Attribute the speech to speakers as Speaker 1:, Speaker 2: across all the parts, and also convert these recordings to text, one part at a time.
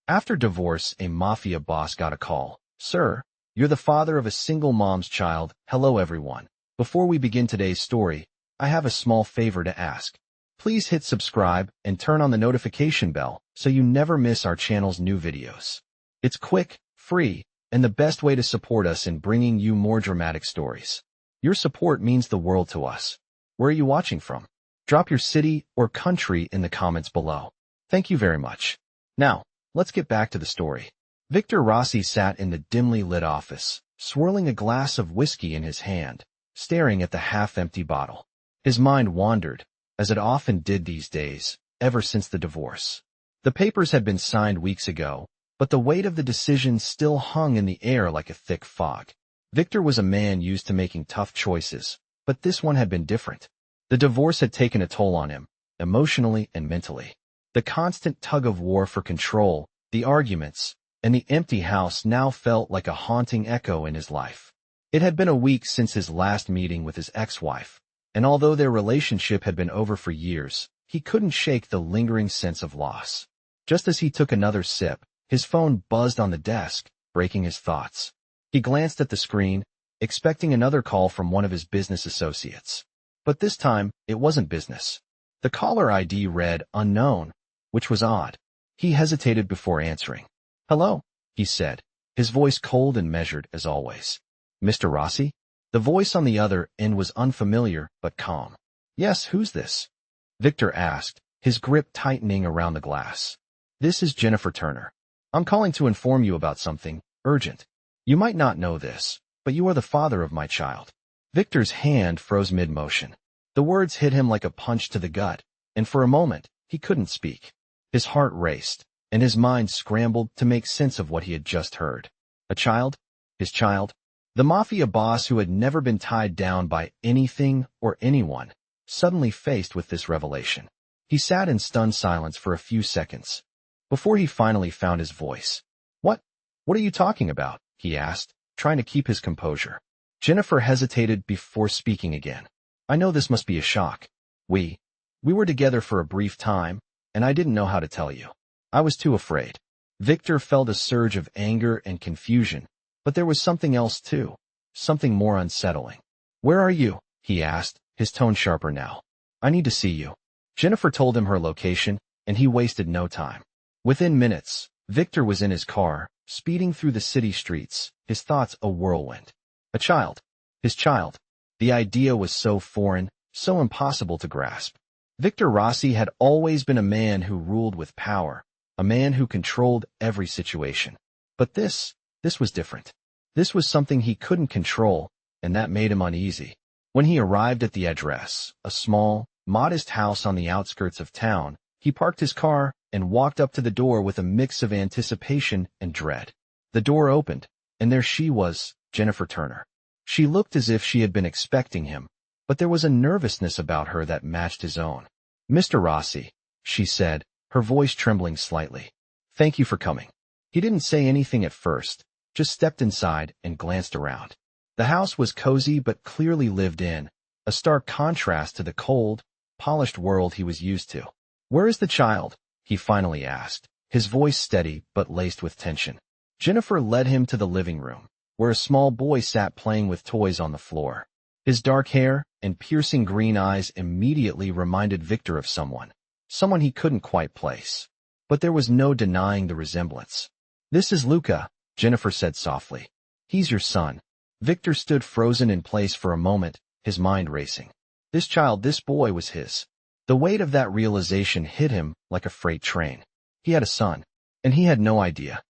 Speaker 1: After divorce, a Mafia boss got a call. "Sir, you're the father of a single mom's child. Hello everyone. Before we begin today's story, I have a small favor to ask. Please hit subscribe and turn on the notification bell so you never miss our channel's new videos. It's quick, free, and the best way to support us in bringing you more dramatic stories. Your support means the world to us. Where are you watching from? Drop your city or country in the comments below. Thank you very much. Now, let's get back to the story. Victor Rossi sat in the dimly lit office, swirling a glass of whiskey in his hand, staring at the half-empty bottle. His mind wandered, as it often did these days, ever since the divorce. The papers had been signed weeks ago, but the weight of the decision still hung in the air like a thick fog. Victor was a man used to making tough choices, but this one had been different. The divorce had taken a toll on him, emotionally and mentally. The constant tug-of-war for control, the arguments, and the empty house now felt like a haunting echo in his life. It had been a week since his last meeting with his ex-wife, and although their relationship had been over for years, he couldn't shake the lingering sense of loss. Just as he took another sip, his phone buzzed on the desk, breaking his thoughts. He glanced at the screen, expecting another call from one of his business associates. But this time, it wasn't business. The caller ID read unknown, which was odd. He hesitated before answering. "Hello," he said, his voice cold and measured as always. "Mr. Rossi?" The voice on the other end was unfamiliar but calm. "Yes, who's this?" Victor asked, his grip tightening around the glass. "This is Jennifer Turner. I'm calling to inform you about something urgent. You might not know this, but you are the father of my child." Victor's hand froze mid-motion. The words hit him like a punch to the gut, and for a moment, he couldn't speak. His heart raced, and his mind scrambled to make sense of what he had just heard. A child? His child? The Mafia boss who had never been tied down by anything or anyone, suddenly faced with this revelation. He sat in stunned silence for a few seconds, before he finally found his voice. What are you talking about?" he asked, trying to keep his composure. Jennifer hesitated before speaking again. "I know this must be a shock. We were together for a brief time, and I didn't know how to tell you. I was too afraid." Victor felt a surge of anger and confusion, but there was something else too, something more unsettling. "Where are you?" he asked, his tone sharper now. "I need to see you." Jennifer told him her location, and he wasted no time. Within minutes, Victor was in his car, speeding through the city streets, his thoughts a whirlwind. A child. His child. The idea was so foreign, so impossible to grasp. Victor Rossi had always been a man who ruled with power, a man who controlled every situation. But this was different. This was something he couldn't control, and that made him uneasy. When he arrived at the address, a small, modest house on the outskirts of town, he parked his car and walked up to the door with a mix of anticipation and dread. The door opened, and there she was, Jennifer Turner. She looked as if she had been expecting him, but there was a nervousness about her that matched his own. "Mr. Rossi," she said, her voice trembling slightly. "Thank you for coming." He didn't say anything at first, just stepped inside and glanced around. The house was cozy but clearly lived in, a stark contrast to the cold, polished world he was used to. "Where is the child?" he finally asked, his voice steady but laced with tension. Jennifer led him to the living room, where a small boy sat playing with toys on the floor. His dark hair and piercing green eyes immediately reminded Victor of someone he couldn't quite place. But there was no denying the resemblance. "This is Luca," Jennifer said softly. "He's your son." Victor stood frozen in place for a moment, his mind racing. This child, this boy was his. The weight of that realization hit him like a freight train. He had a son, and he had no idea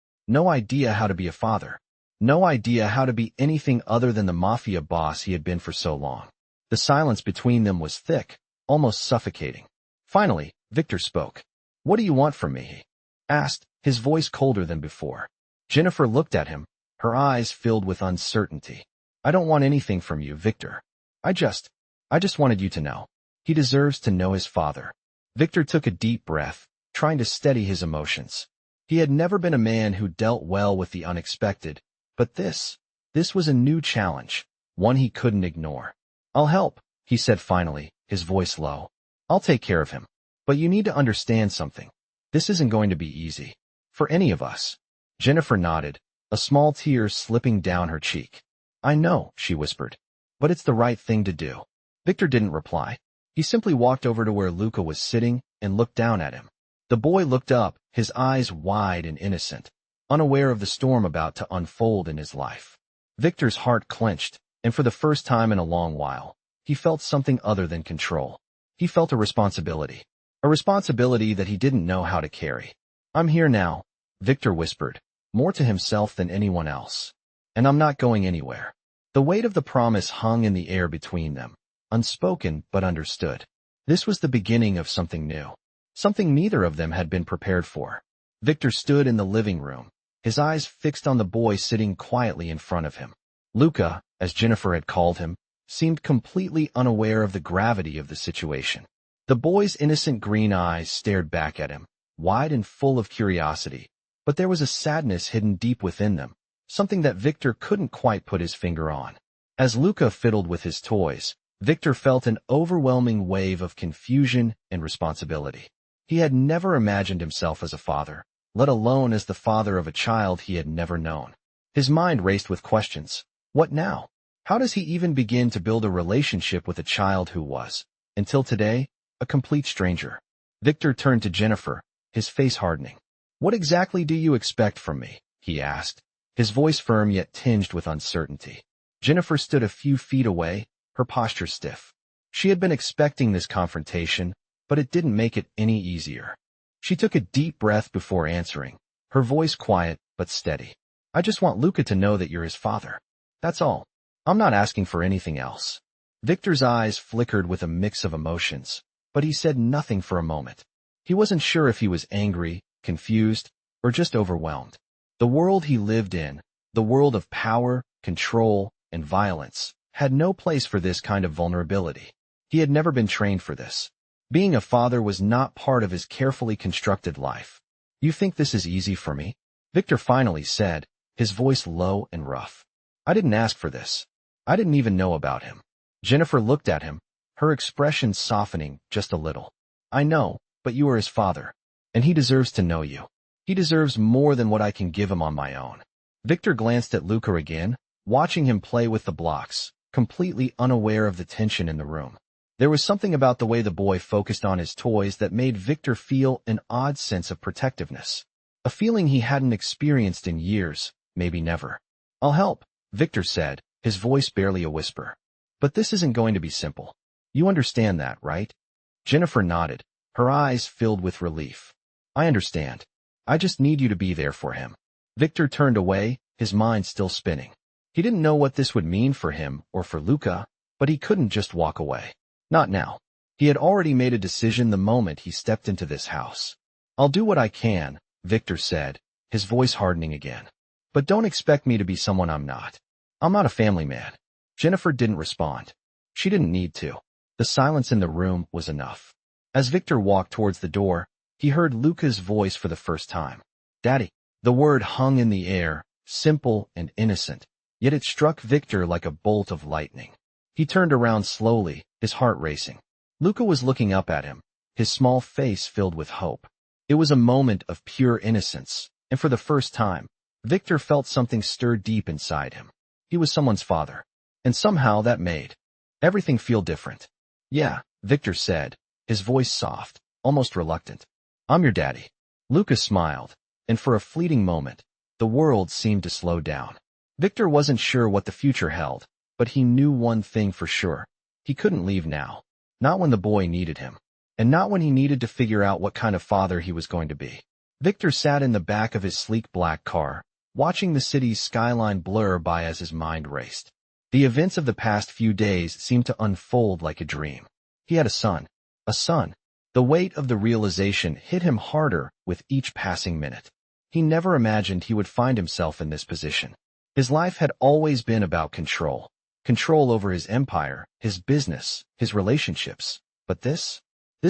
Speaker 1: how to be a father, no idea how to be anything other than the Mafia boss he had been for so long. The silence between them was thick, almost suffocating. Finally, Victor spoke. "What do you want from me?" he asked, his voice colder than before. Jennifer looked at him, her eyes filled with uncertainty. "I don't want anything from you, Victor. I just wanted you to know. He deserves to know his father." Victor took a deep breath, trying to steady his emotions. He had never been a man who dealt well with the unexpected, but this was a new challenge, one he couldn't ignore. "I'll help," he said finally, his voice low. "I'll take care of him. But you need to understand something. This isn't going to be easy." For any of us. Jennifer nodded, a small tear slipping down her cheek. I know, she whispered. But it's the right thing to do. Victor didn't reply. He simply walked over to where Luca was sitting and looked down at him. The boy looked up, his eyes wide and innocent, unaware of the storm about to unfold in his life. Victor's heart clenched, and for the first time in a long while, he felt something other than control. He felt a responsibility that he didn't know how to carry. I'm here now, Victor whispered, more to himself than anyone else. And I'm not going anywhere. The weight of the promise hung in the air between them, unspoken but understood. This was the beginning of something new, something neither of them had been prepared for. Victor stood in the living room, his eyes fixed on the boy sitting quietly in front of him. Luca, as Jennifer had called him, seemed completely unaware of the gravity of the situation. The boy's innocent green eyes stared back at him, wide and full of curiosity, but there was a sadness hidden deep within them, something that Victor couldn't quite put his finger on. As Luca fiddled with his toys, Victor felt an overwhelming wave of confusion and responsibility. He had never imagined himself as a father, let alone as the father of a child he had never known. His mind raced with questions. What now? How does he even begin to build a relationship with a child who was, until today, a complete stranger? Victor turned to Jennifer, his face hardening. What exactly do you expect from me? He asked, his voice firm yet tinged with uncertainty. Jennifer stood a few feet away, her posture stiff. She had been expecting this confrontation, but it didn't make it any easier. She took a deep breath before answering, her voice quiet but steady. I just want Luca to know that you're his father. That's all. I'm not asking for anything else. Victor's eyes flickered with a mix of emotions, but he said nothing for a moment. He wasn't sure if he was angry, confused, or just overwhelmed. The world he lived in, the world of power, control, and violence, had no place for this kind of vulnerability. He had never been trained for this. Being a father was not part of his carefully constructed life. You think this is easy for me? Victor finally said, his voice low and rough. I didn't ask for this. I didn't even know about him. Jennifer looked at him, her expression softening just a little. I know, but you are his father, and he deserves to know you. He deserves more than what I can give him on my own. Victor glanced at Luca again, watching him play with the blocks, completely unaware of the tension in the room. There was something about the way the boy focused on his toys that made Victor feel an odd sense of protectiveness, a feeling he hadn't experienced in years, maybe never. I'll help, Victor said, his voice barely a whisper. But this isn't going to be simple. You understand that, right? Jennifer nodded, her eyes filled with relief. I understand. I just need you to be there for him. Victor turned away, his mind still spinning. He didn't know what this would mean for him or for Luca, but he couldn't just walk away. Not now. He had already made a decision the moment he stepped into this house. I'll do what I can, Victor said, his voice hardening again. But don't expect me to be someone I'm not. I'm not a family man. Jennifer didn't respond. She didn't need to. The silence in the room was enough. As Victor walked towards the door, he heard Luca's voice for the first time. Daddy. The word hung in the air, simple and innocent, yet it struck Victor like a bolt of lightning. He turned around slowly, his heart racing. Luca was looking up at him, his small face filled with hope. It was a moment of pure innocence, and for the first time, Victor felt something stir deep inside him. He was someone's father, and somehow that made everything feel different. Yeah, Victor said, his voice soft, almost reluctant. I'm your daddy. Luca smiled, and for a fleeting moment, the world seemed to slow down. Victor wasn't sure what the future held, but he knew one thing for sure. He couldn't leave now. Not when the boy needed him, and not when he needed to figure out what kind of father he was going to be. Victor sat in the back of his sleek black car, watching the city's skyline blur by as his mind raced. The events of the past few days seemed to unfold like a dream. He had a son. A son. The weight of the realization hit him harder with each passing minute. He never imagined he would find himself in this position. His life had always been about control. Control over his empire, his business, his relationships. But this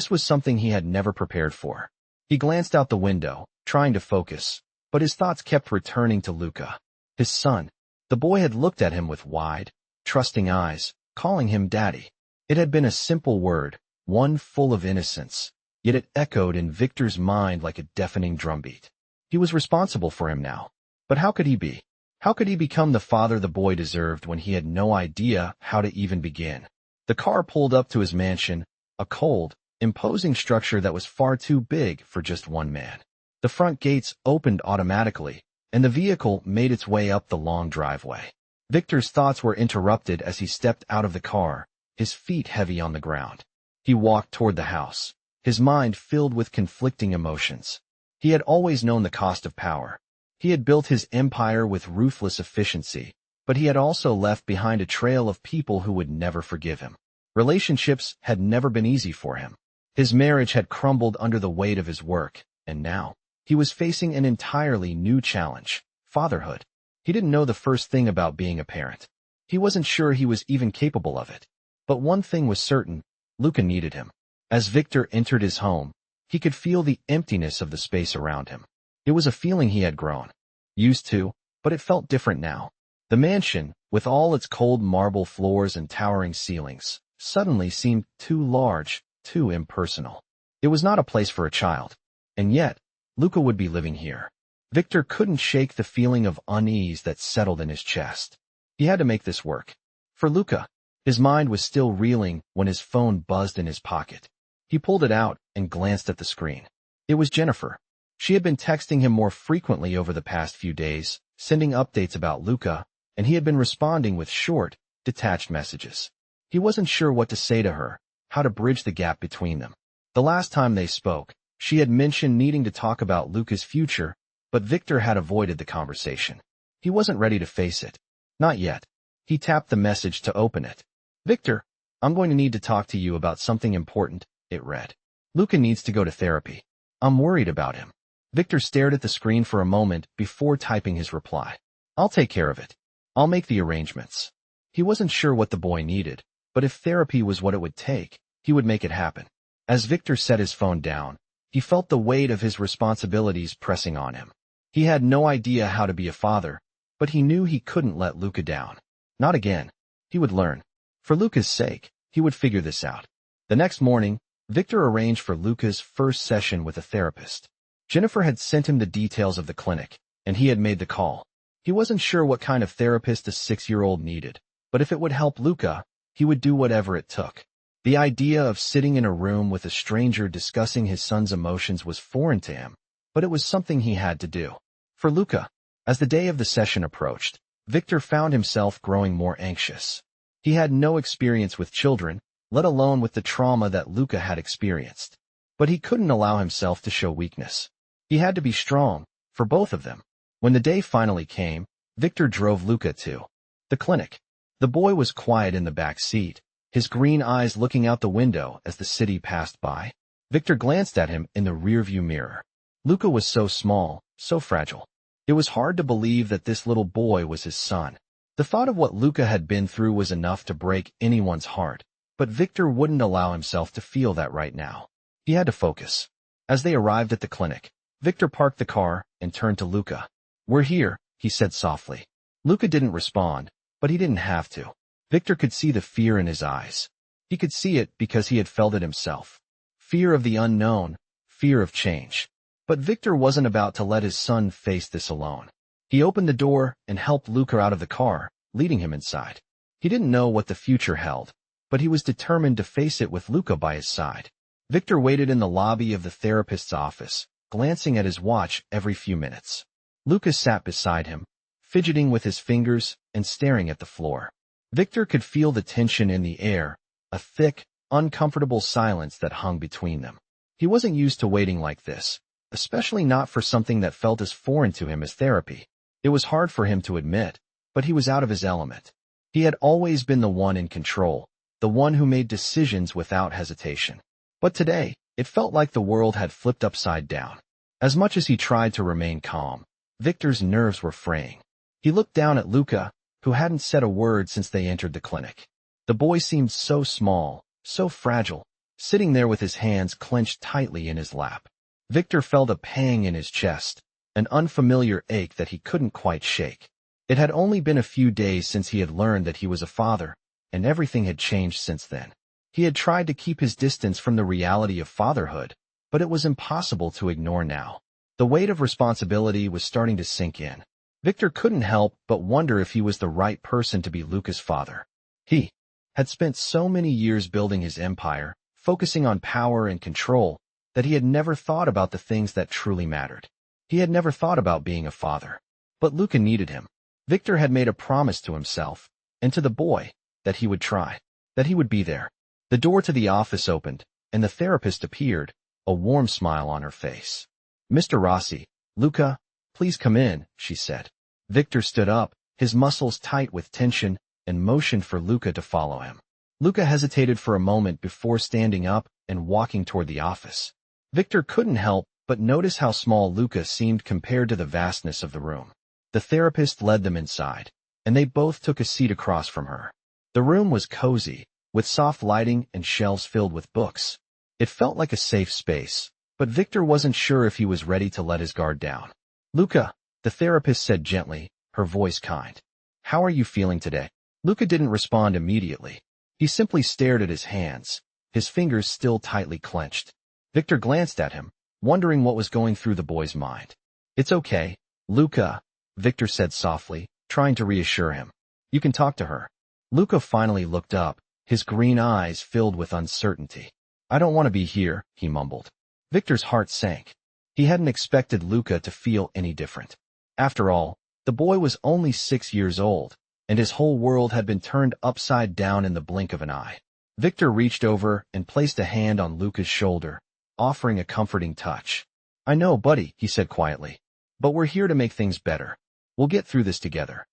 Speaker 1: was something he had never prepared for. He glanced out the window, trying to focus, but his thoughts kept returning to Luca, his son. The boy had looked at him with wide, trusting eyes, calling him daddy. It had been a simple word, one full of innocence, yet it echoed in Victor's mind like a deafening drumbeat. He was responsible for him now. But how could he be? How could he become the father the boy deserved when he had no idea how to even begin? The car pulled up to his mansion, a cold, imposing structure that was far too big for just one man. The front gates opened automatically, and the vehicle made its way up the long driveway. Victor's thoughts were interrupted as he stepped out of the car, his feet heavy on the ground. He walked toward the house, his mind filled with conflicting emotions. He had always known the cost of power. He had built his empire with ruthless efficiency, but he had also left behind a trail of people who would never forgive him. Relationships had never been easy for him. His marriage had crumbled under the weight of his work, and now he was facing an entirely new challenge: fatherhood. He didn't know the first thing about being a parent. He wasn't sure he was even capable of it. But one thing was certain: Luca needed him. As Victor entered his home, he could feel the emptiness of the space around him. It was a feeling he had grown used to, but it felt different now. The mansion, with all its cold marble floors and towering ceilings, suddenly seemed too large, too impersonal. It was not a place for a child. And yet, Luca would be living here. Victor couldn't shake the feeling of unease that settled in his chest. He had to make this work. For Luca, his mind was still reeling when his phone buzzed in his pocket. He pulled it out and glanced at the screen. It was Jennifer. She had been texting him more frequently over the past few days, sending updates about Luca, and he had been responding with short, detached messages. He wasn't sure what to say to her, how to bridge the gap between them. The last time they spoke, she had mentioned needing to talk about Luca's future, but Victor had avoided the conversation. He wasn't ready to face it. Not yet. He tapped the message to open it. "Victor, I'm going to need to talk to you about something important," it read. "Luca needs to go to therapy. I'm worried about him." Victor stared at the screen for a moment before typing his reply. "I'll take care of it. I'll make the arrangements." He wasn't sure what the boy needed, but if therapy was what it would take, he would make it happen. As Victor set his phone down, he felt the weight of his responsibilities pressing on him. He had no idea how to be a father, but he knew he couldn't let Luca down. Not again. He would learn. For Luca's sake, he would figure this out. The next morning, Victor arranged for Luca's first session with a therapist. Jennifer had sent him the details of the clinic, and he had made the call. He wasn't sure what kind of therapist a 6-year-old needed, but if it would help Luca, he would do whatever it took. The idea of sitting in a room with a stranger discussing his son's emotions was foreign to him, but it was something he had to do. For Luca, as the day of the session approached, Victor found himself growing more anxious. He had no experience with children, let alone with the trauma that Luca had experienced. But he couldn't allow himself to show weakness. He had to be strong, for both of them. When the day finally came, Victor drove Luca to the clinic. The boy was quiet in the back seat, his green eyes looking out the window as the city passed by. Victor glanced at him in the rearview mirror. Luca was so small, so fragile. It was hard to believe that this little boy was his son. The thought of what Luca had been through was enough to break anyone's heart, but Victor wouldn't allow himself to feel that right now. He had to focus. As they arrived at the clinic, Victor parked the car and turned to Luca. "We're here," he said softly. Luca didn't respond, but he didn't have to. Victor could see the fear in his eyes. He could see it because he had felt it himself. Fear of the unknown, fear of change. But Victor wasn't about to let his son face this alone. He opened the door and helped Luca out of the car, leading him inside. He didn't know what the future held, but he was determined to face it with Luca by his side. Victor waited in the lobby of the therapist's office, glancing at his watch every few minutes. Luca sat beside him, fidgeting with his fingers and staring at the floor. Victor could feel the tension in the air, a thick, uncomfortable silence that hung between them. He wasn't used to waiting like this, especially not for something that felt as foreign to him as therapy. It was hard for him to admit, but he was out of his element. He had always been the one in control, the one who made decisions without hesitation. But today, it felt like the world had flipped upside down. As much as he tried to remain calm, Victor's nerves were fraying. He looked down at Luca, who hadn't said a word since they entered the clinic. The boy seemed so small, so fragile, sitting there with his hands clenched tightly in his lap. Victor felt a pang in his chest, an unfamiliar ache that he couldn't quite shake. It had only been a few days since he had learned that he was a father, and everything had changed since then. He had tried to keep his distance from the reality of fatherhood, but it was impossible to ignore now. The weight of responsibility was starting to sink in. Victor couldn't help but wonder if he was the right person to be Luca's father. He had spent so many years building his empire, focusing on power and control, that he had never thought about the things that truly mattered. He had never thought about being a father. But Luca needed him. Victor had made a promise to himself, and to the boy, that he would try, that he would be there. The door to the office opened, and the therapist appeared, a warm smile on her face. "Mr. Rossi, Luca, please come in," she said. Victor stood up, his muscles tight with tension, and motioned for Luca to follow him. Luca hesitated for a moment before standing up and walking toward the office. Victor couldn't help but notice how small Luca seemed compared to the vastness of the room. The therapist led them inside, and they both took a seat across from her. The room was cozy, with soft lighting and shelves filled with books. It felt like a safe space, but Victor wasn't sure if he was ready to let his guard down. "Luca," the therapist said gently, her voice kind. "How are you feeling today?" Luca didn't respond immediately. He simply stared at his hands, his fingers still tightly clenched. Victor glanced at him, wondering what was going through the boy's mind. "It's okay, Luca," Victor said softly, trying to reassure him. "You can talk to her." Luca finally looked up, his green eyes filled with uncertainty. "I don't want to be here," he mumbled. Victor's heart sank. He hadn't expected Luca to feel any different. After all, the boy was only 6 years old, and his whole world had been turned upside down in the blink of an eye. Victor reached over and placed a hand on Luca's shoulder, offering a comforting touch. "I know, buddy," he said quietly, "but we're here to make things better. We'll get through this together."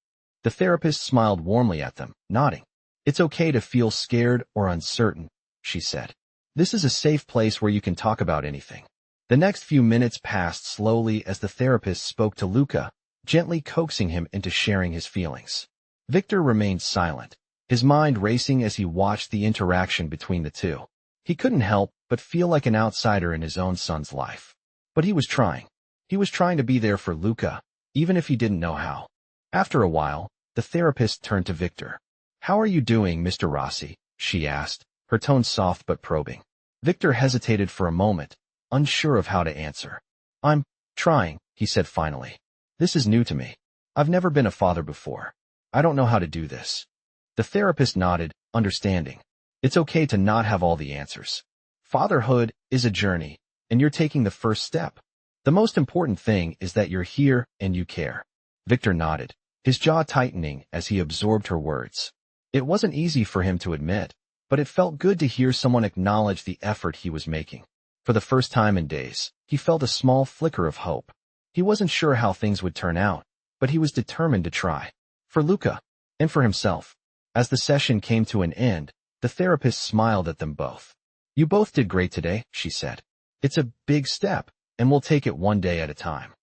Speaker 1: The therapist smiled warmly at them, nodding. "It's okay to feel scared or uncertain," she said. "This is a safe place where you can talk about anything." The next few minutes passed slowly as the therapist spoke to Luca, gently coaxing him into sharing his feelings. Victor remained silent, his mind racing as he watched the interaction between the two. He couldn't help but feel like an outsider in his own son's life. But he was trying. He was trying to be there for Luca, even if he didn't know how. After a while, the therapist turned to Victor. "How are you doing, Mr. Rossi?" she asked, her tone soft but probing. Victor hesitated for a moment, unsure of how to answer. "I'm trying," he said finally. "This is new to me. I've never been a father before. I don't know how to do this." The therapist nodded, understanding. "It's okay to not have all the answers. Fatherhood is a journey, and you're taking the first step. The most important thing is that you're here and you care." Victor nodded, his jaw tightening as he absorbed her words. It wasn't easy for him to admit, but it felt good to hear someone acknowledge the effort he was making. For the first time in days, he felt a small flicker of hope. He wasn't sure how things would turn out, but he was determined to try. For Luca, and for himself. As the session came to an end, the therapist smiled at them both. "You both did great today," she said. "It's a big step, and we'll take it one day at a time."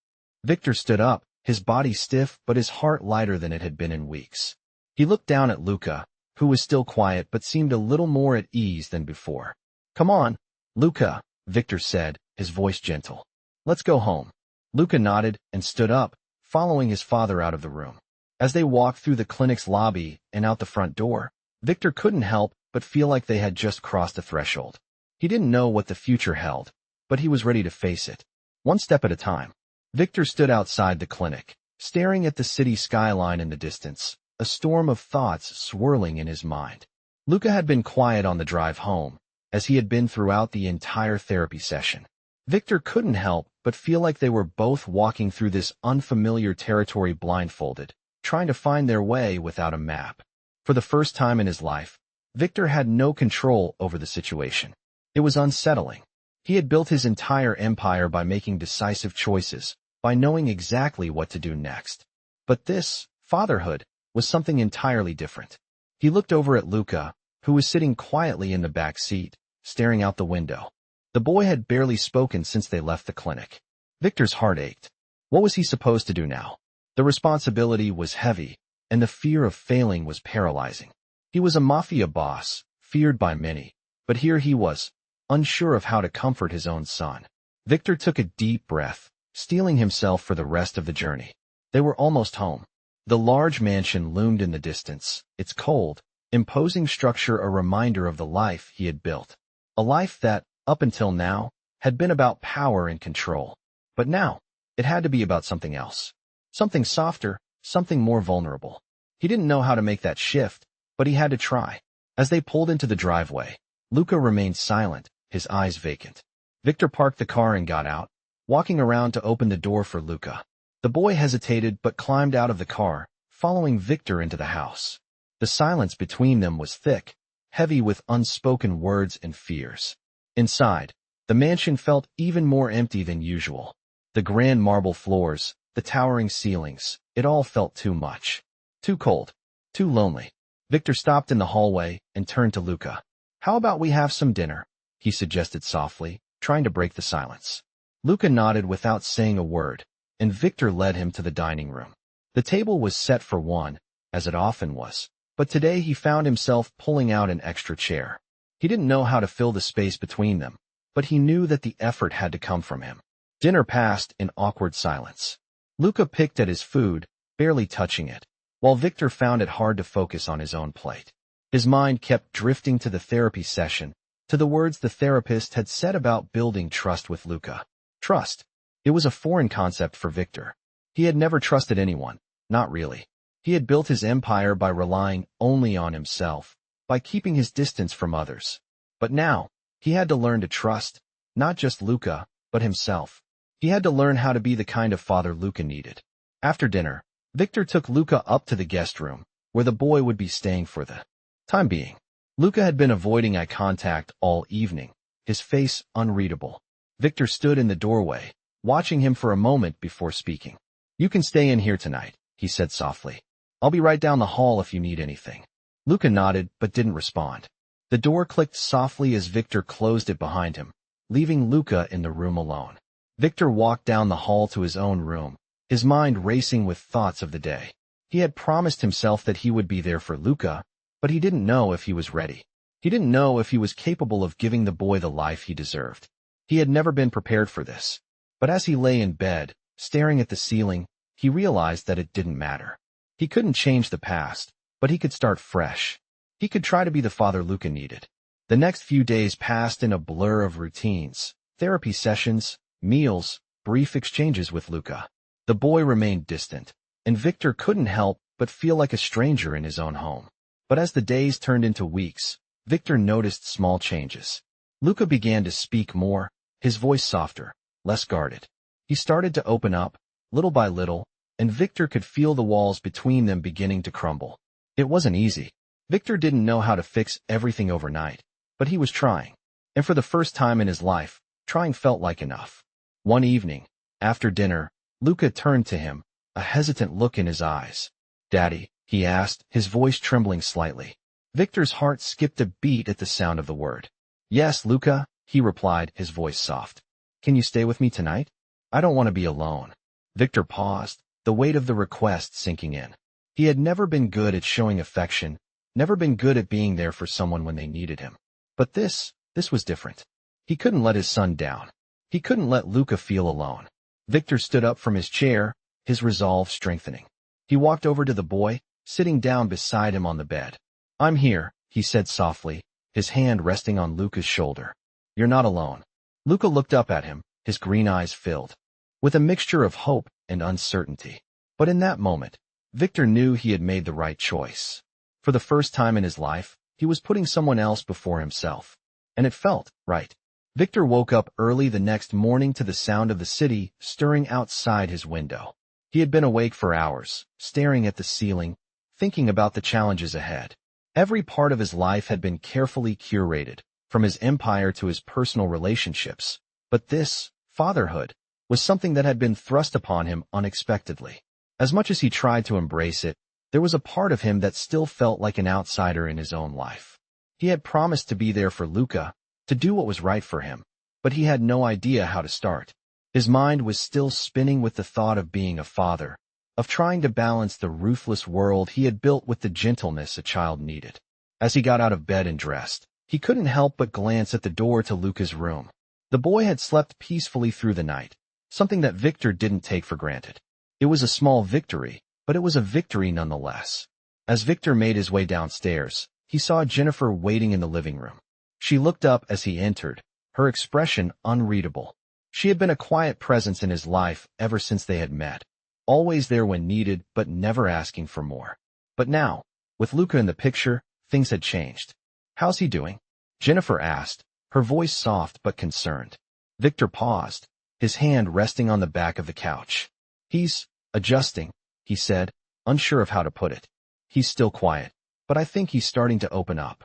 Speaker 1: Victor stood up, his body stiff but his heart lighter than it had been in weeks. He looked down at Luca, who was still quiet but seemed a little more at ease than before. "Come on, Luca," Victor said, his voice gentle. "Let's go home." Luca nodded and stood up, following his father out of the room. As they walked through the clinic's lobby and out the front door, Victor couldn't help but feel like they had just crossed a threshold. He didn't know what the future held, but he was ready to face it. One step at a time. Victor stood outside the clinic, staring at the city skyline in the distance, a storm of thoughts swirling in his mind. Luca had been quiet on the drive home, as he had been throughout the entire therapy session. Victor couldn't help but feel like they were both walking through this unfamiliar territory blindfolded, trying to find their way without a map. For the first time in his life, Victor had no control over the situation. It was unsettling. He had built his entire empire by making decisive choices, by knowing exactly what to do next. But this, fatherhood, was something entirely different. He looked over at Luca, who was sitting quietly in the back seat, staring out the window. The boy had barely spoken since they left the clinic. Victor's heart ached. What was he supposed to do now? The responsibility was heavy, and the fear of failing was paralyzing. He was a Mafia boss, feared by many, but here he was, unsure of how to comfort his own son. Victor took a deep breath, steeling himself for the rest of the journey. They were almost home. The large mansion loomed in the distance, its cold, imposing structure a reminder of the life he had built. A life that, up until now, had been about power and control. But now, It had to be about something else. Something softer, something more vulnerable. He didn't know how to make that shift, but he had to try. As they pulled into the driveway, Luca remained silent, his eyes vacant. Victor parked the car and got out, walking around to open the door for Luca. The boy hesitated but climbed out of the car, following Victor into the house. The silence between them was thick, heavy with unspoken words and fears. Inside, the mansion felt even more empty than usual. The grand marble floors, the towering ceilings, it all felt too much. Too cold. Too lonely. Victor stopped in the hallway and turned to Luca. "How about we have some dinner?" he suggested softly, trying to break the silence. Luca nodded without saying a word, and Victor led him to the dining room. The table was set for one, as it often was, but today he found himself pulling out an extra chair. He didn't know how to fill the space between them, but he knew that the effort had to come from him. Dinner passed in awkward silence. Luca picked at his food, barely touching it, while Victor found it hard to focus on his own plate. His mind kept drifting to the therapy session, to the words the therapist had said about building trust with Luca. Trust. It was a foreign concept for Victor. He had never trusted anyone, not really. He had built his empire by relying only on himself, by keeping his distance from others. But now, he had to learn to trust, not just Luca, but himself. He had to learn how to be the kind of father Luca needed. After dinner, Victor took Luca up to the guest room, where the boy would be staying for the time being. Luca had been avoiding eye contact all evening, his face unreadable. Victor stood in the doorway, watching him for a moment before speaking. "You can stay in here tonight," he said softly. "I'll be right down the hall if you need anything." Luca nodded but didn't respond. The door clicked softly as Victor closed it behind him, leaving Luca in the room alone. Victor walked down the hall to his own room, his mind racing with thoughts of the day. He had promised himself that he would be there for Luca, but he didn't know if he was ready. He didn't know if he was capable of giving the boy the life he deserved. He had never been prepared for this. But as he lay in bed, staring at the ceiling, he realized that it didn't matter. He couldn't change the past, but he could start fresh. He could try to be the father Luca needed. The next few days passed in a blur of routines, therapy sessions, meals, brief exchanges with Luca. The boy remained distant, and Victor couldn't help but feel like a stranger in his own home. But as the days turned into weeks, Victor noticed small changes. Luca began to speak more, his voice softer, less guarded. He started to open up, little by little, and Victor could feel the walls between them beginning to crumble. It wasn't easy. Victor didn't know how to fix everything overnight, but he was trying. And for the first time in his life, trying felt like enough. One evening, after dinner, Luca turned to him, a hesitant look in his eyes. "Daddy," he asked, his voice trembling slightly. Victor's heart skipped a beat at the sound of the word. "Yes, Luca," he replied, his voice soft. "Can you stay with me tonight? I don't want to be alone." Victor paused, the weight of the request sinking in. He had never been good at showing affection, never been good at being there for someone when they needed him. But this was different. He couldn't let his son down. He couldn't let Luca feel alone. Victor stood up from his chair, his resolve strengthening. He walked over to the boy, sitting down beside him on the bed. "I'm here," he said softly, his hand resting on Luca's shoulder. "You're not alone." Luca looked up at him, his green eyes filled with a mixture of hope and uncertainty. But in that moment, Victor knew he had made the right choice. For the first time in his life, he was putting someone else before himself. And it felt right. Victor woke up early the next morning to the sound of the city stirring outside his window. He had been awake for hours, staring at the ceiling, thinking about the challenges ahead. Every part of his life had been carefully curated, from his empire to his personal relationships. But this, fatherhood, was something that had been thrust upon him unexpectedly. As much as he tried to embrace it, there was a part of him that still felt like an outsider in his own life. He had promised to be there for Luca, to do what was right for him, but he had no idea how to start. His mind was still spinning with the thought of being a father, of trying to balance the ruthless world he had built with the gentleness a child needed. As he got out of bed and dressed, he couldn't help but glance at the door to Luca's room. The boy had slept peacefully through the night, something that Victor didn't take for granted. It was a small victory, but it was a victory nonetheless. As Victor made his way downstairs, he saw Jennifer waiting in the living room. She looked up as he entered, her expression unreadable. She had been a quiet presence in his life ever since they had met, always there when needed but never asking for more. But now, with Luca in the picture, things had changed. "How's he doing?" Jennifer asked, her voice soft but concerned. Victor paused, his hand resting on the back of the couch. "He's adjusting," he said, unsure of how to put it. "He's still quiet, but I think he's starting to open up."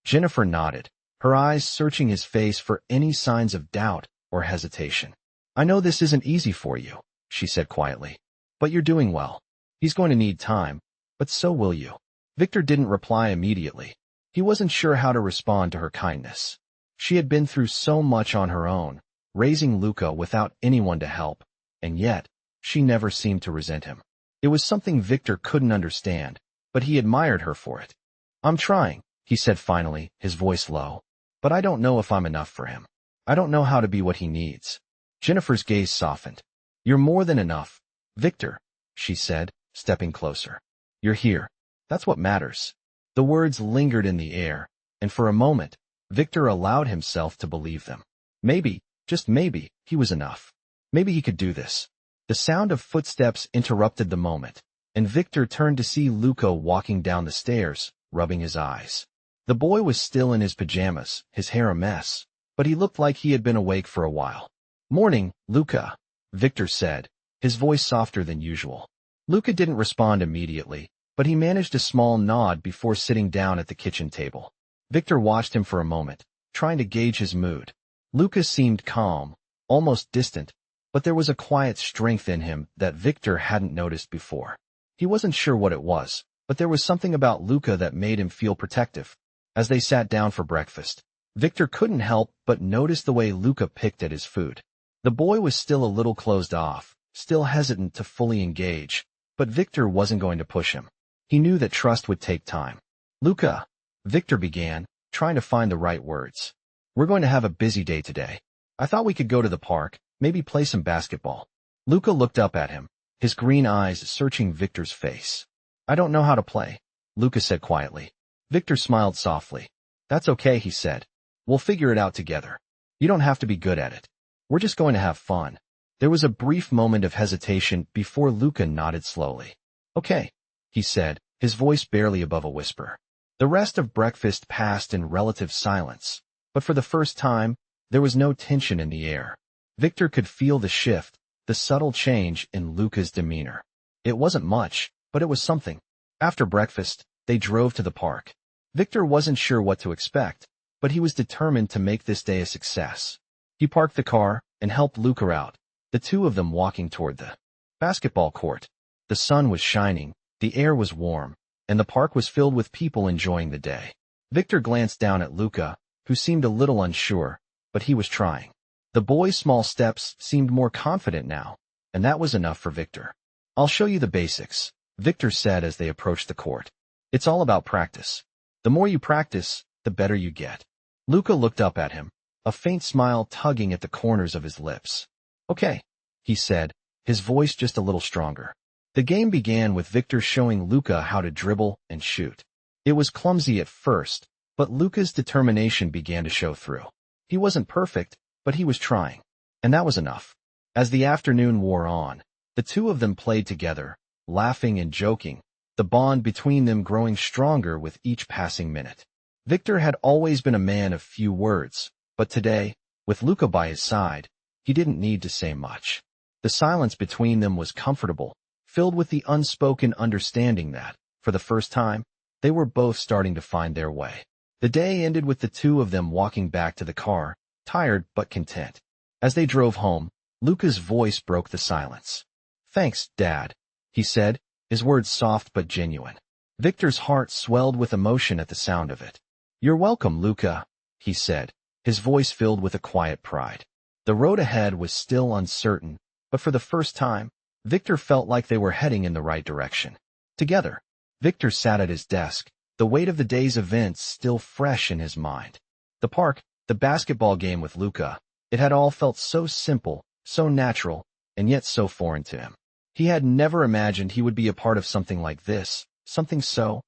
Speaker 1: Jennifer nodded, her eyes searching his face for any signs of doubt or hesitation. "I know this isn't easy for you," she said quietly, "but you're doing well. He's going to need time, but so will you." Victor didn't reply immediately. He wasn't sure how to respond to her kindness. She had been through so much on her own, raising Luca without anyone to help, and yet, she never seemed to resent him. It was something Victor couldn't understand, but he admired her for it. "I'm trying," he said finally, his voice low, "but I don't know if I'm enough for him. I don't know how to be what he needs." Jennifer's gaze softened. "You're more than enough, Victor," she said, stepping closer. "You're here. That's what matters." The words lingered in the air, and for a moment, Victor allowed himself to believe them. Maybe, just maybe, he was enough. Maybe he could do this. The sound of footsteps interrupted the moment, and Victor turned to see Luca walking down the stairs, rubbing his eyes. The boy was still in his pajamas, his hair a mess, but he looked like he had been awake for a while. "Morning, Luca," Victor said, his voice softer than usual. Luca didn't respond immediately, but he managed a small nod before sitting down at the kitchen table. Victor watched him for a moment, trying to gauge his mood. Luca seemed calm, almost distant, but there was a quiet strength in him that Victor hadn't noticed before. He wasn't sure what it was, but there was something about Luca that made him feel protective. As they sat down for breakfast, Victor couldn't help but notice the way Luca picked at his food. The boy was still a little closed off, still hesitant to fully engage, but Victor wasn't going to push him. He knew that trust would take time. "Luca," Victor began, trying to find the right words. "We're going to have a busy day today. I thought we could go to the park, maybe play some basketball." Luca looked up at him, his green eyes searching Victor's face. "I don't know how to play," Luca said quietly. Victor smiled softly. "That's okay," he said. "We'll figure it out together. You don't have to be good at it. We're just going to have fun." There was a brief moment of hesitation before Luca nodded slowly. "Okay," he said, his voice barely above a whisper. The rest of breakfast passed in relative silence, but for the first time, there was no tension in the air. Victor could feel the shift, the subtle change in Luca's demeanor. It wasn't much, but it was something. After breakfast, they drove to the park. Victor wasn't sure what to expect, but he was determined to make this day a success. He parked the car and helped Luca out, the two of them walking toward the basketball court. The sun was shining, the air was warm, and the park was filled with people enjoying the day. Victor glanced down at Luca, who seemed a little unsure, but he was trying. The boy's small steps seemed more confident now, and that was enough for Victor. "I'll show you the basics," Victor said as they approached the court. "It's all about practice. The more you practice, the better you get." Luca looked up at him, a faint smile tugging at the corners of his lips. "Okay," he said, his voice just a little stronger. The game began with Victor showing Luca how to dribble and shoot. It was clumsy at first, but Luca's determination began to show through. He wasn't perfect, but he was trying, and that was enough. As the afternoon wore on, the two of them played together, laughing and joking, the bond between them growing stronger with each passing minute. Victor had always been a man of few words, but today, with Luca by his side, he didn't need to say much. The silence between them was comfortable, filled with the unspoken understanding that, for the first time, they were both starting to find their way. The day ended with the two of them walking back to the car, tired but content. As they drove home, Luca's voice broke the silence. "Thanks, Dad," he said, his words soft but genuine. Victor's heart swelled with emotion at the sound of it. "You're welcome, Luca," he said, his voice filled with a quiet pride. The road ahead was still uncertain, but for the first time, Victor felt like they were heading in the right direction. Together, Victor sat at his desk, the weight of the day's events still fresh in his mind. The park, the basketball game with Luca, it had all felt so simple, so natural, and yet so foreign to him. He had never imagined he would be a part of something like this, something so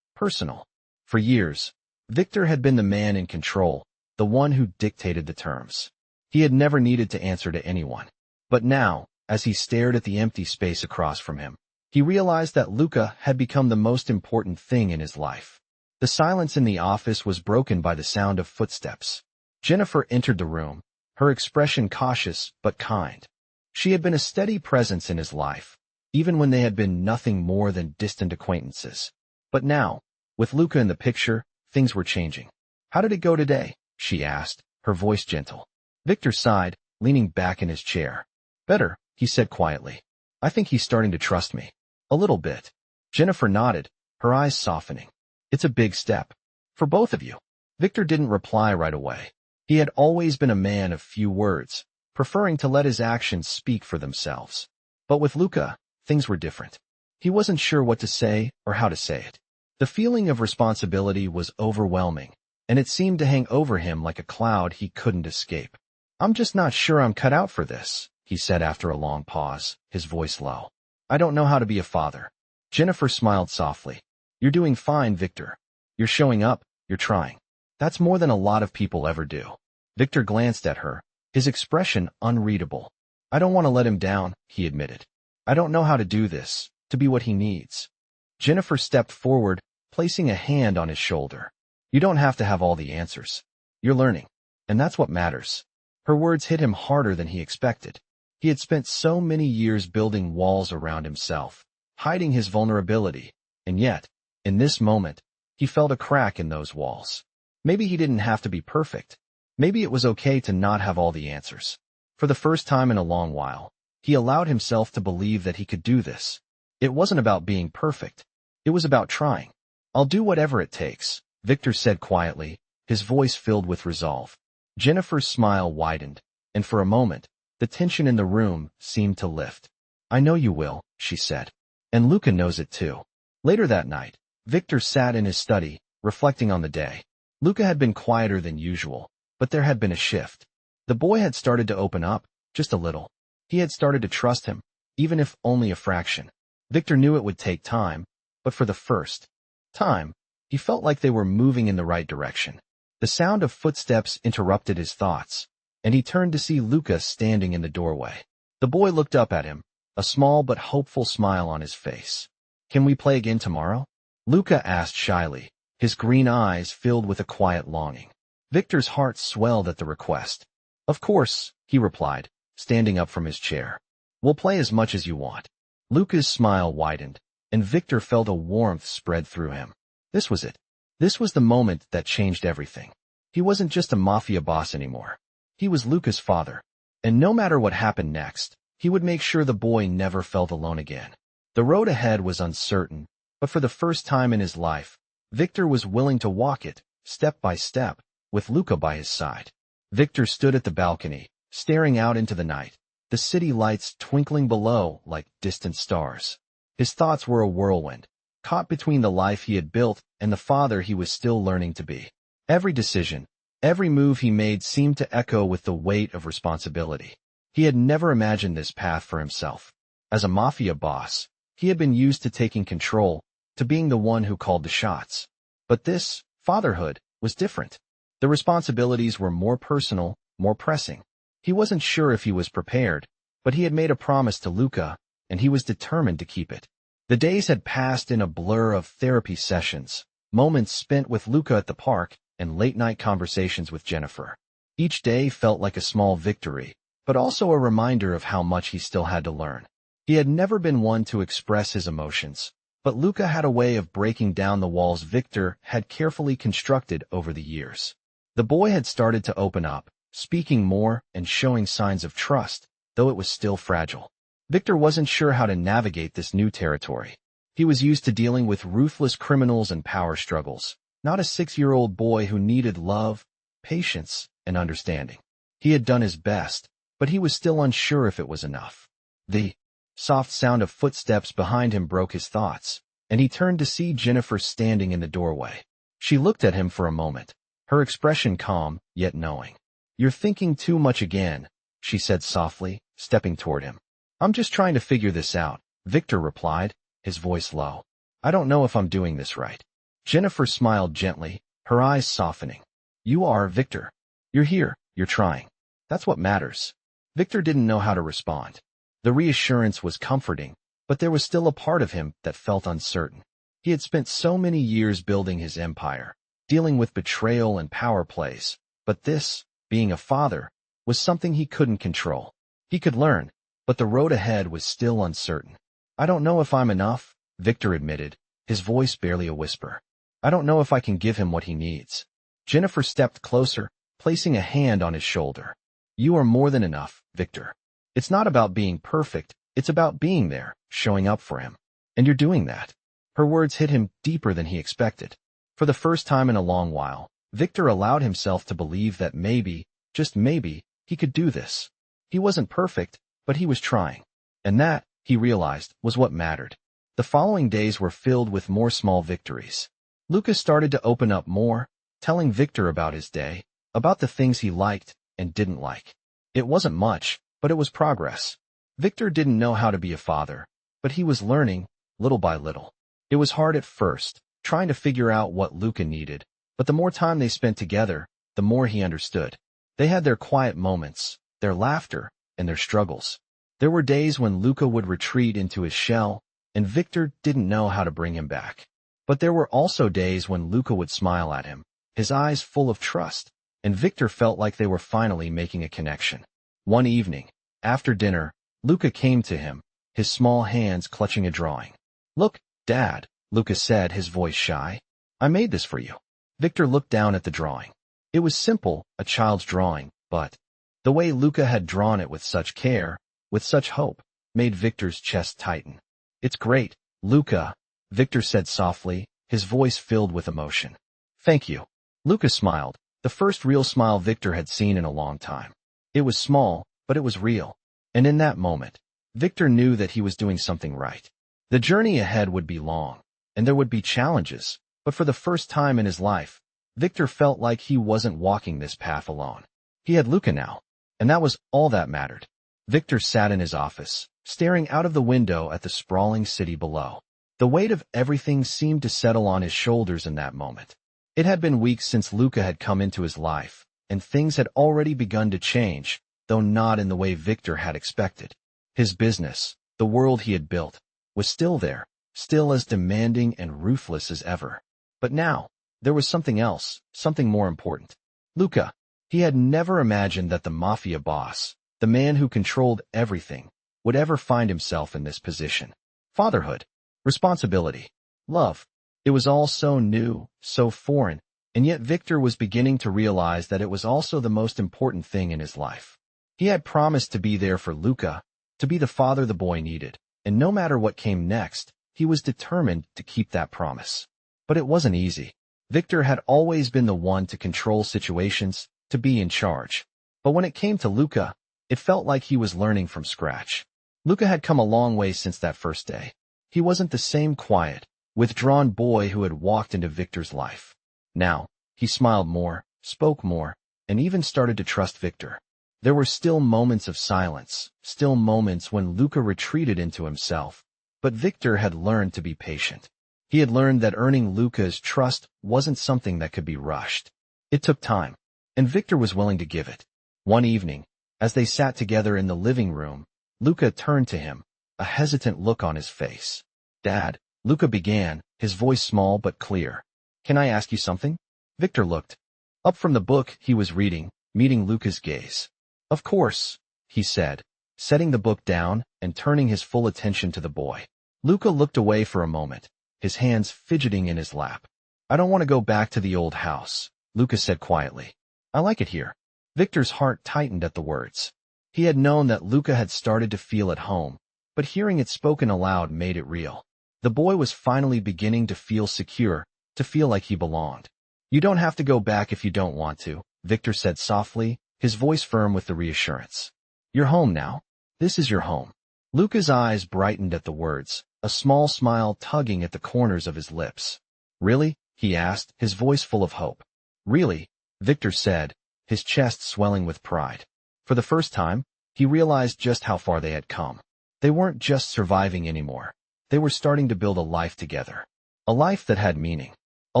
Speaker 1: personal. For years, Victor had been the man in control, the one who dictated the terms. He had never needed to answer to anyone. But now, as he stared at the empty space across from him, he realized that Luca had become the most important thing in his life. The silence in the office was broken by the sound of footsteps. Jennifer entered the room, her expression cautious but kind. She had been a steady presence in his life, even when they had been nothing more than distant acquaintances. But now, with Luca in the picture, things were changing. "How did it go today?" she asked, her voice gentle. Victor sighed, leaning back in his chair. "Better," he said quietly. "I think he's starting to trust me. A little bit." Jennifer nodded, her eyes softening. "It's a big step. For both of you." Victor didn't reply right away. He had always been a man of few words, preferring to let his actions speak for themselves. But with Luca, things were different. He wasn't sure what to say or how to say it. The feeling of responsibility was overwhelming, and it seemed to hang over him like a cloud he couldn't escape. "I'm just not sure I'm cut out for this," he said after a long pause, his voice low. "I don't know how to be a father." Jennifer smiled softly. "You're doing fine, Victor. You're showing up, you're trying. That's more than a lot of people ever do." Victor glanced at her, his expression unreadable. "I don't want to let him down," he admitted. "I don't know how to do this, to be what he needs." Jennifer stepped forward, placing a hand on his shoulder. "You don't have to have all the answers. You're learning, and that's what matters." Her words hit him harder than he expected. He had spent so many years building walls around himself, hiding his vulnerability, and yet, in this moment, he felt a crack in those walls. Maybe he didn't have to be perfect. Maybe it was okay to not have all the answers. For the first time in a long while, he allowed himself to believe that he could do this. It wasn't about being perfect. It was about trying. "I'll do whatever it takes," Victor said quietly, his voice filled with resolve. Jennifer's smile widened, and for a moment, the tension in the room seemed to lift. "I know you will," she said. "And Luca knows it too." Later that night, Victor sat in his study, reflecting on the day. Luca had been quieter than usual, but there had been a shift. The boy had started to open up, just a little. He had started to trust him, even if only a fraction. Victor knew it would take time, but for the first time, he felt like they were moving in the right direction. The sound of footsteps interrupted his thoughts, and he turned to see Luca standing in the doorway. The boy looked up at him, a small but hopeful smile on his face. "Can we play again tomorrow?" Luca asked shyly, his green eyes filled with a quiet longing. Victor's heart swelled at the request. "Of course," he replied, standing up from his chair. "We'll play as much as you want." Luca's smile widened, and Victor felt a warmth spread through him. This was it. This was the moment that changed everything. He wasn't just a mafia boss anymore. He was Luca's father, and no matter what happened next, he would make sure the boy never felt alone again. The road ahead was uncertain, but for the first time in his life, Victor was willing to walk it, step by step, with Luca by his side. Victor stood at the balcony, staring out into the night, the city lights twinkling below like distant stars. His thoughts were a whirlwind, caught between the life he had built and the father he was still learning to be. Every decision, every move he made seemed to echo with the weight of responsibility. He had never imagined this path for himself. As a mafia boss, he had been used to taking control, to being the one who called the shots. But this, fatherhood, was different. The responsibilities were more personal, more pressing. He wasn't sure if he was prepared, but he had made a promise to Luca, and he was determined to keep it. The days had passed in a blur of therapy sessions, moments spent with Luca at the park, and late-night conversations with Jennifer. Each day felt like a small victory, but also a reminder of how much he still had to learn. He had never been one to express his emotions, but Luca had a way of breaking down the walls Victor had carefully constructed over the years. The boy had started to open up, speaking more and showing signs of trust, though it was still fragile. Victor wasn't sure how to navigate this new territory. He was used to dealing with ruthless criminals and power struggles, not a 6-year-old boy who needed love, patience, and understanding. He had done his best, but he was still unsure if it was enough. The soft sound of footsteps behind him broke his thoughts, and he turned to see Jennifer standing in the doorway. She looked at him for a moment, her expression calm, yet knowing. "You're thinking too much again," she said softly, stepping toward him. "I'm just trying to figure this out," Victor replied, his voice low. "I don't know if I'm doing this right." Jennifer smiled gently, her eyes softening. "You are, Victor. You're here, you're trying. That's what matters. Victor didn't know how to respond. The reassurance was comforting, but there was still a part of him that felt uncertain. He had spent so many years building his empire, dealing with betrayal and power plays, but this, being a father, was something he couldn't control. He could learn, but the road ahead was still uncertain. I don't know if I'm enough, Victor admitted, his voice barely a whisper. I don't know if I can give him what he needs. Jennifer stepped closer, placing a hand on his shoulder. You are more than enough, Victor. It's not about being perfect, it's about being there, showing up for him. And you're doing that. Her words hit him deeper than he expected. For the first time in a long while, Victor allowed himself to believe that maybe, just maybe, he could do this. He wasn't perfect, but he was trying. And that, he realized, was what mattered. The following days were filled with more small victories. Lucas started to open up more, telling Victor about his day, about the things he liked and didn't like. It wasn't much, but it was progress. Victor didn't know how to be a father, but he was learning, little by little. It was hard at first, trying to figure out what Luca needed, but the more time they spent together, the more he understood. They had their quiet moments, their laughter, and their struggles. There were days when Luca would retreat into his shell, and Victor didn't know how to bring him back. But there were also days when Luca would smile at him, his eyes full of trust, and Victor felt like they were finally making a connection. One evening, after dinner, Luca came to him, his small hands clutching a drawing. Look, Dad, Luca said, his voice shy. I made this for you. Victor looked down at the drawing. It was simple, a child's drawing, but the way Luca had drawn it with such care, with such hope, made Victor's chest tighten. It's great, Luca, Victor said softly, his voice filled with emotion. Thank you. Luca smiled, the first real smile Victor had seen in a long time. It was small, but it was real. And in that moment, Victor knew that he was doing something right. The journey ahead would be long, and there would be challenges, but for the first time in his life, Victor felt like he wasn't walking this path alone. He had Luca now, and that was all that mattered. Victor sat in his office, staring out of the window at the sprawling city below. The weight of everything seemed to settle on his shoulders in that moment. It had been weeks since Luca had come into his life, and things had already begun to change, though not in the way Victor had expected. His business, the world he had built, was still there, still as demanding and ruthless as ever. But now, there was something else, something more important. Luca. He had never imagined that the Mafia boss, the man who controlled everything, would ever find himself in this position. Fatherhood, responsibility, love. It was all so new, so foreign, and yet Victor was beginning to realize that it was also the most important thing in his life. He had promised to be there for Luca, to be the father the boy needed, and no matter what came next, he was determined to keep that promise. But it wasn't easy. Victor had always been the one to control situations, to be in charge. But when it came to Luca, it felt like he was learning from scratch. Luca had come a long way since that first day. He wasn't the same quiet, withdrawn boy who had walked into Victor's life. Now, he smiled more, spoke more, and even started to trust Victor. There were still moments of silence, still moments when Luca retreated into himself, but Victor had learned to be patient. He had learned that earning Luca's trust wasn't something that could be rushed. It took time, and Victor was willing to give it. One evening, as they sat together in the living room, Luca turned to him, a hesitant look on his face. Dad, Luca began, his voice small but clear. Can I ask you something? Victor looked up from the book he was reading, meeting Luca's gaze. Of course, he said, setting the book down and turning his full attention to the boy. Luca looked away for a moment, his hands fidgeting in his lap. I don't want to go back to the old house, Luca said quietly. I like it here. Victor's heart tightened at the words. He had known that Luca had started to feel at home, but hearing it spoken aloud made it real. The boy was finally beginning to feel secure, to feel like he belonged. You don't have to go back if you don't want to, Victor said softly, his voice firm with the reassurance. You're home now. This is your home. Luca's eyes brightened at the words, a small smile tugging at the corners of his lips. Really? He asked, his voice full of hope. Really? Victor said, his chest swelling with pride. For the first time, he realized just how far they had come. They weren't just surviving anymore. They were starting to build a life together. A life that had meaning. A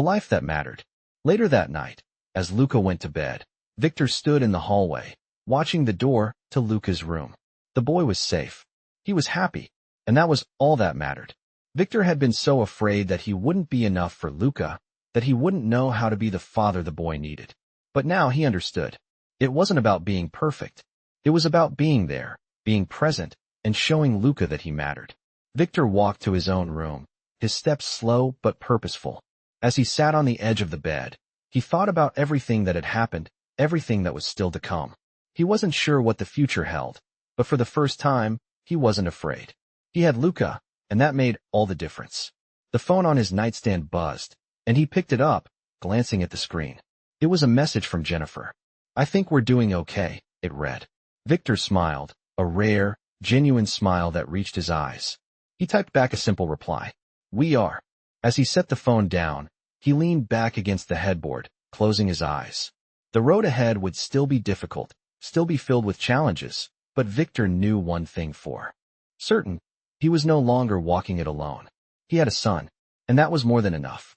Speaker 1: life that mattered. Later that night, as Luca went to bed, Victor stood in the hallway, watching the door to Luca's room. The boy was safe. He was happy, and that was all that mattered. Victor had been so afraid that he wouldn't be enough for Luca, that he wouldn't know how to be the father the boy needed. But now he understood. It wasn't about being perfect. It was about being there, being present, and showing Luca that he mattered. Victor walked to his own room, his steps slow but purposeful. As he sat on the edge of the bed, he thought about everything that had happened, everything that was still to come. He wasn't sure what the future held, but for the first time, he wasn't afraid. He had Luca, and that made all the difference. The phone on his nightstand buzzed, and he picked it up, glancing at the screen. It was a message from Jennifer. "I think we're doing okay," it read. Victor smiled, a rare, genuine smile that reached his eyes. He typed back a simple reply. "We are." As he set the phone down, he leaned back against the headboard, closing his eyes. The road ahead would still be difficult, still be filled with challenges, but Victor knew one thing for certain. He was no longer walking it alone. He had a son, and that was more than enough.